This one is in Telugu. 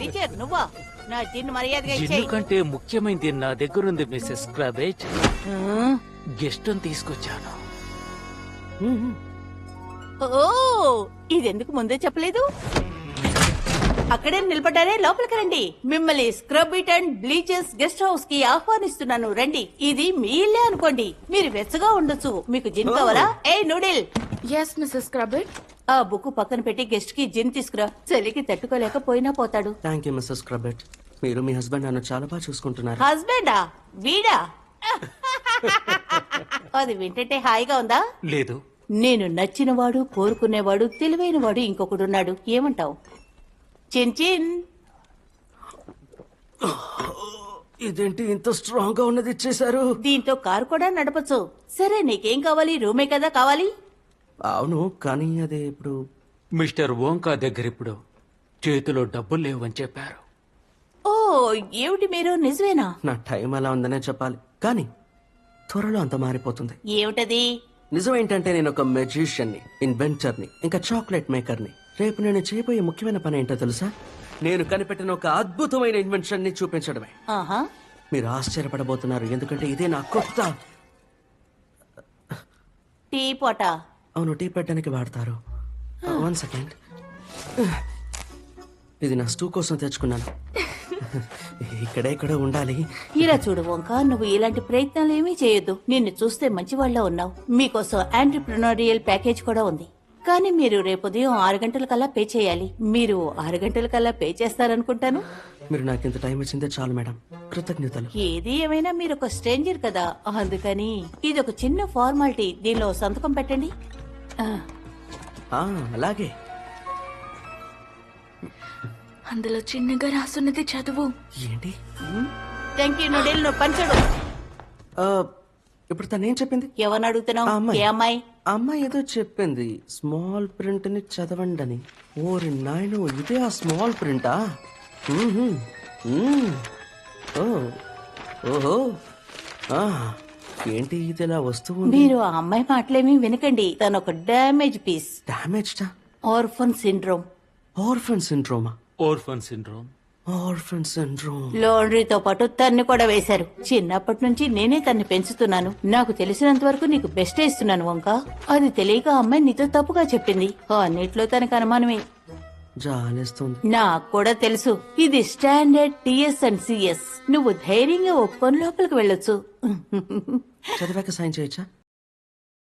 టీచర్ నువ్వా నా జిన్ మర్యాదగా ఇచ్చేయ్. ఎందుకంటే ముఖ్యమైనది నా దగ్గర ఉంది మిస్సెస్ క్రాబేజ్. గెస్ట్ తీసుకొచ్చాను. ఓ ఇదెందుకు ముందే చెప్పలేదు? అక్కడే నిలబడ్డారే, లోపలికి రండి. మిమ్మల్ని scrub it and bleaches guest house కి ఆహ్వానిస్తున్నాను, రండి. ఇది మీ ఇల్లే అనుకోండి, మీరు వెచ్చగా ఉండొచ్చు. మీకు జిన్ కావాలా? A noodle. Yes Mrs Crabbet. ఆ బుక్ పక్కన పెట్టి గెస్ట్ కి జిన్ తీసుకురా, చలికి తట్టుకోలేకపోయినా పోతాడు. Thank you Mrs Crabbet. మీరు మీ హస్బెండ్ నన్ను చాలా బాగా చూసుకుంటున్నారు. హస్బెండా? వీడా? అది వింటుంటే హాయిగా ఉందా? లేదు, నేను నచ్చినవాడు, కోరుకునేవాడు, తెలివైనవాడు ఇంకొకడున్నాడు. ఏమంటావు? చిన్ చిన్. ఇదేంటి ఇంత స్ట్రాంగ్ గా ఉన్నది ఇచ్చేశారు? దీంతో కారు కూడా నడపచ్చు. సరే నీకేం కావాలి? రూమే కదా కావాలి? అవును, కానీ అదే ఇప్పుడు మిస్టర్ ఓంకా దగ్గర ఇప్పుడు చేతిలో డబ్బులు లేవని చెప్పారు. ఓ ఏమిటి మీరు, నిజమేనా? నా టైం అలా ఉందనే చెప్పాలి, కానీ త్వరలో అంత మారిపోతుంది. ఏమిటది? నిజం ఏంటంటే నేను ఒక మెజిషియన్ని, ఇన్వెంటర్ని, ఇంకా చాక్లెట్ మేకర్ని. రేపు నేను చేయబోయే ముఖ్యమైన పని ఏంటో తెలుసా? నేను కనిపెట్టిన ఒక అద్భుతమైన ఇన్వెన్షన్ ని చూపించడమే. ఆహా, మీరు ఆశ్చర్యపడబోతున్నారు, ఎందుకంటే ఇదే నా కొత్త. టీ పోటా? అవును, టీ పెట్టడానికి వాడతారు. 1 సెకండ్. ఇది నా స్టూ కోసం తెచ్చుకున్నాను. ఇక్కడ ఉండాలి. ఇలా చూడు వంక, నువ్వు ఇలాంటి ప్రయత్నాలు ఏమీ చేయొద్దు. నిన్ను చూస్తే మంచివాళ్ళ ఉన్నావు. మీకోసం ఆంటర్ప్రినోరియల్ ప్యాకేజ్ కూడా ఉంది, కానీ మీరు రేపు ఉదయం 6 గంటలకల్లా పే చేయాలి. మీరు 6 గంటలకల్లా పే చేస్తారనుకుంటాను. మీరు నాకు ఇంత టైం ఇచ్చిందే చాలు మేడం, కృతజ్ఞతలు. ఏది ఏమైనా మీరు ఒక స్ట్రేంజర్ కదా, అందుకని ఇది ఒక చిన్న ఫార్మాలిటీ. దీనిలో సంతకం పెట్టండి. అలాగే. అందులో చిన్నగా రాసున్నది చదువు. ఏంటి? థ్యాంక్ యూ నూడిల్, నువ్వు పంచడు. ఇప్పుడు తను ఏం చెప్పింది? ఎవరిని అడుగుతున్నావు? ఏ అమ్మాయి? అమ్మాయి ఏదో చెప్పింది, స్మాల్ ప్రింట్ ని చదవండి అని. ఓరి నాయను, ఇదే ఆ స్మాల్ ప్రింటా? ఓహో, ఏంటి ఇది ఇలా వస్తువు? మీరు ఆ అమ్మాయి మాటలేమీ వినకండి. తను ఒక డ్యామేజ్ పీస్. డామేజ్డా? Orphan syndrome. ఆర్ఫన్ సిండ్రోమా? Orphan syndrome. Orphan syndrome. లాండ్రీతో పాటు తన్ని కూడా వేశారు. చిన్నప్పటి నుంచి నేనే తన్ని పెంచుతున్నాను. నాకు తెలిసినంత వరకు నీకు బెస్టే ఇస్తున్నాను వంక. అది తెలియక ఆ అమ్మాయి నీతో తప్పుగా చెప్పింది. అన్నిట్లో తనకు అనుమానమే. జాలేస్తుంది. నాకు కూడా తెలుసు, ఇది స్టాండర్డ్ టిఎస్ అండ్ సిఎస్. నువ్వు ధైర్యంగా ఒప్పుకొని లోపలికి వెళ్ళొచ్చు. చదివాక సైన్ చేయొచ్చా?